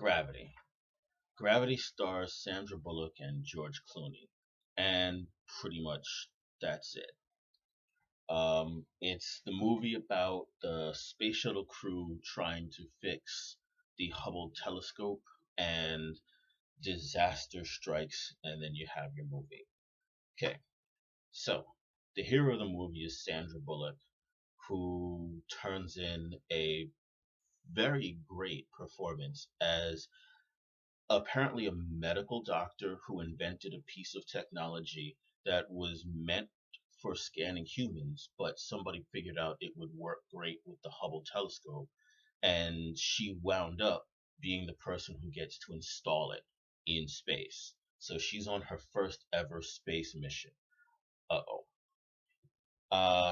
Gravity. Gravity stars Sandra Bullock and George Clooney, and pretty much that's it. It's the movie about the space shuttle crew trying to fix the Hubble telescope, and disaster strikes, and then you have your movie. Okay, so the hero of the movie is Sandra Bullock, who turns in a very great performance as apparently a medical doctor who invented a piece of technology that was meant for scanning humans, but somebody figured out it would work great with the Hubble telescope, and she wound up being the person who gets to install it in space. So she's on her first ever space mission. Uh oh.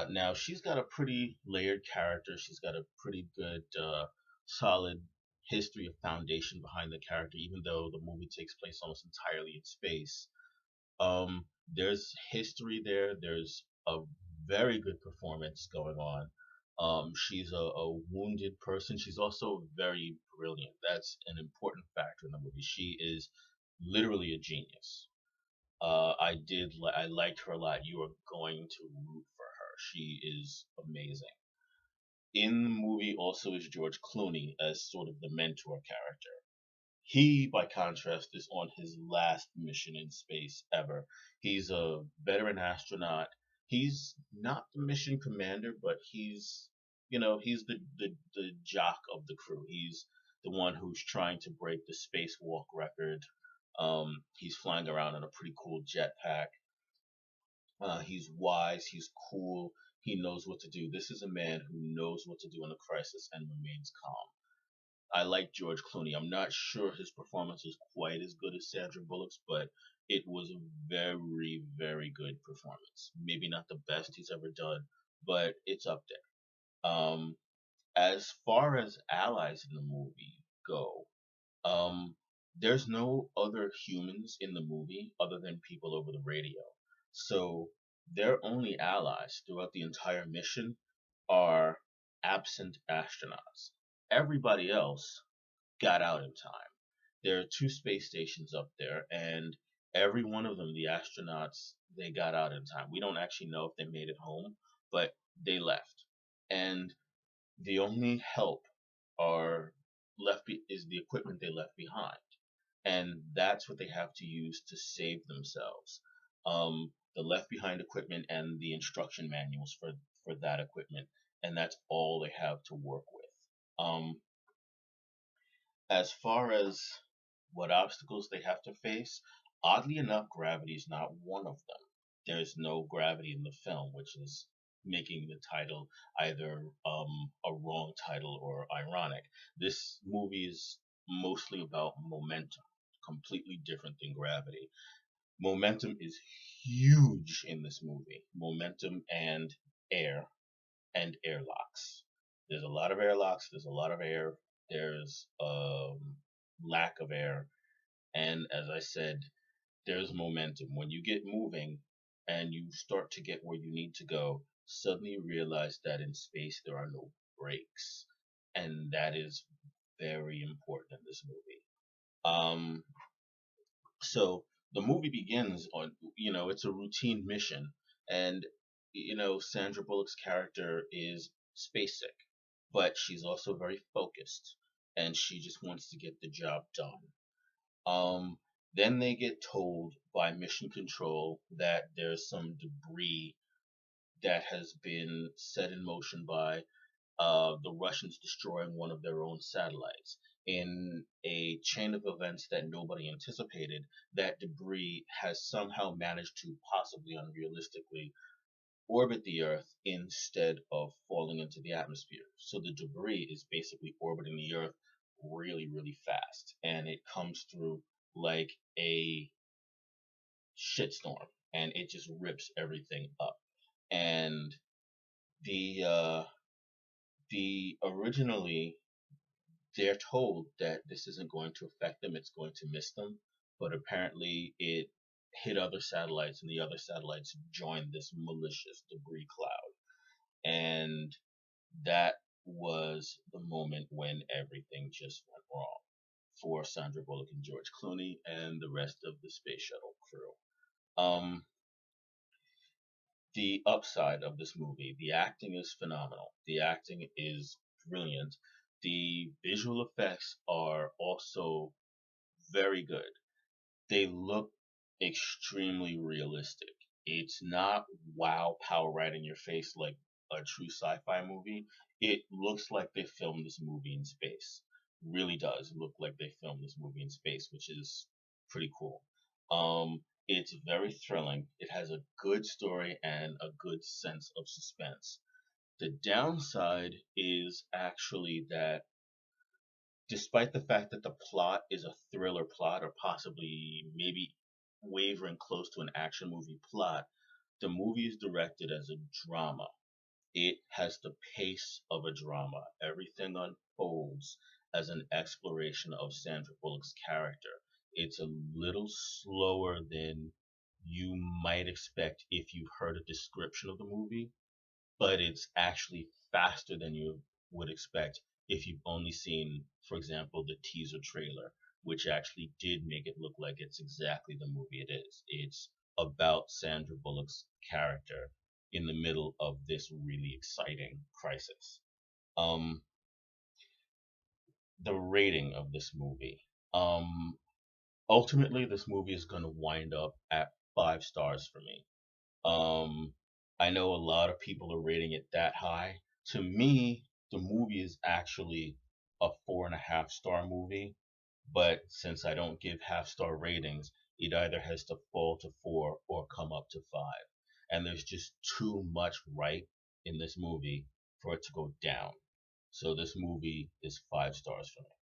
Now she's got a pretty layered character. She's got a pretty good, solid history of foundation behind the character, even though the movie takes place almost entirely in space. There's history there. There's a very good performance going on. She's a wounded person. She's also very brilliant. That's an important factor in the movie. She is literally a genius. I liked her a lot. You are going to root for her. She is amazing. In the movie also is George Clooney as sort of the mentor character. He, by contrast, is on his last mission in space ever. He's a veteran astronaut. He's not the mission commander, but he's the jock of the crew. He's the one who's trying to break the spacewalk record. He's flying around in a pretty cool jetpack. He's wise. He's cool. He knows what to do. This is a man who knows what to do in a crisis and remains calm. I like George Clooney. I'm not sure his performance is quite as good as Sandra Bullock's, but it was a very, very good performance. Maybe not the best he's ever done, but it's up there. As far as allies in the movie go, um, there's no other humans in the movie other than people over the radio. So their only allies throughout the entire mission are absent astronauts. Everybody else got out in time. There are two space stations up there, and every one of them, the astronauts, they got out in time. We don't actually know if they made it home, but they left. And the only help are is the equipment they left behind, and that's what they have to use to save themselves. The left behind equipment and the instruction manuals for that equipment, and that's all they have to work with. As far as what obstacles they have to face, oddly enough, gravity is not one of them. There's no gravity in the film, which is making the title either a wrong title or ironic. This movie is mostly about momentum, completely different than gravity. Momentum is huge in this movie. Momentum air and airlocks. There's a lot of airlocks. There's a lot of air. There's lack of air, and as I said, there's momentum. When you get moving and you start to get where you need to go, suddenly you realize that in space there are no brakes, and that is very important in this movie. Um, so the movie begins on, it's a routine mission, and Sandra Bullock's character is space sick, but she's also very focused, and she just wants to get the job done. Um, then they get told by mission control that there's some debris that has been set in motion by the Russians destroying one of their own satellites. In a chain of events that nobody anticipated, that debris has somehow managed to possibly unrealistically orbit the Earth instead of falling into the atmosphere. So the debris is basically orbiting the Earth really, really fast, and it comes through like a shitstorm, and it just rips everything up. And the uh, the originally they're told that this isn't going to affect them, it's going to miss them, but apparently it hit other satellites, and the other satellites joined this malicious debris cloud. And that was the moment when everything just went wrong. for Sandra Bullock and George Clooney and the rest of the space shuttle crew. The upside of this movie, the acting is phenomenal. The acting is brilliant. The visual effects are also very good. They look extremely realistic. It's not wow power right in your face like a true sci-fi movie. It looks like they filmed this movie in space. Really does look like they filmed this movie in space, which is pretty cool. It's very thrilling. It has a good story and a good sense of suspense. The downside is actually that despite the fact that the plot is a thriller plot or possibly maybe wavering close to an action movie plot, the movie is directed as a drama. It has the pace of a drama. Everything unfolds as an exploration of Sandra Bullock's character. It's a little slower than you might expect if you heard a description of the movie, but it's actually faster than you would expect if you've only seen, for example, the teaser trailer, which actually did make it look like it's exactly the movie it is. It's about Sandra Bullock's character in the middle of this really exciting crisis. Um, the rating of this movie. Um, Ultimately, this movie is going to wind up at 5 stars for me. Um, I know a lot of people are rating it that high. To me, the movie is actually a 4.5 star movie, but since I don't give half-star ratings, it either has to fall to 4 or come up to 5. And there's just too much right in this movie for it to go down. So this movie is 5 stars for me.